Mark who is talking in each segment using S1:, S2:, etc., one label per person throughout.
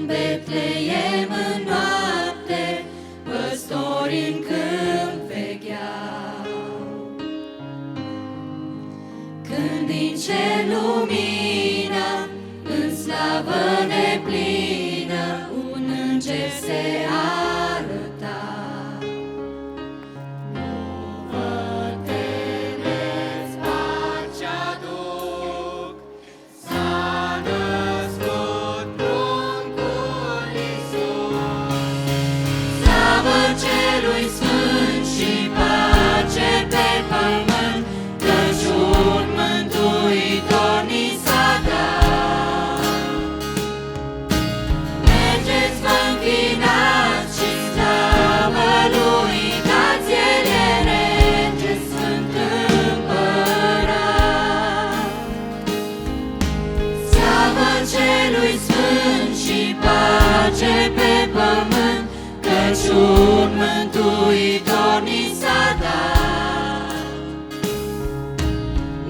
S1: Betleem în noapte, păstori în câmp vegheau. Când din cer lumină, în slavă deplină, un înger se arăta. Nu vă temeți, pace aduc, s-a născut pruncul Iisus. Slavă Celui Sfânt și pace pe pământ, căci un Mântuitor ni s-a dat. Mergeți, vă închinați și slavă Lui dați, El e Rege, Sfânt Împărat. Slavă Celui Sfânt și pace pe pământ, căci un Mântuitor ni s-a dat.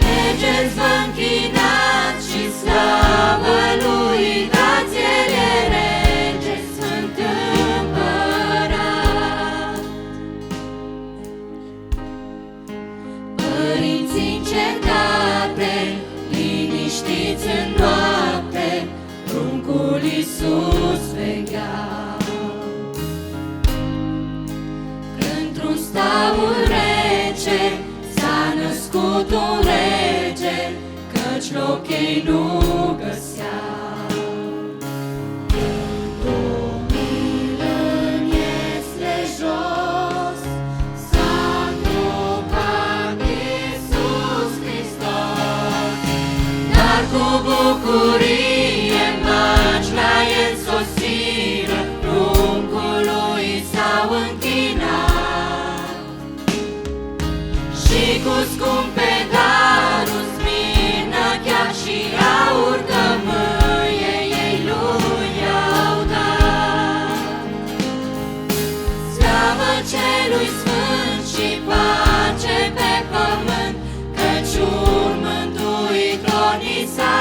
S1: Mergeți, vă închinați și slavă Lui dați, El e Rege, Sfânt Împărat. Părinți în cetate, liniștiți în noapte, pruncul Iisus vegheau. Într-un staul rece s-a născut un rege, căci loc ei nu găseau. Domnul în iesle jos s-a întrupat Iisus Hristos, dar cu bucurie magi la El sosiră, pruncului s-au închinat. Și cu scumpe daruri, smirnă, chiar și aur, cămâie ei Lui i-au dat. Slavă Celui Sfânt și pace pe pământ, căci un Mântuitor ni s-a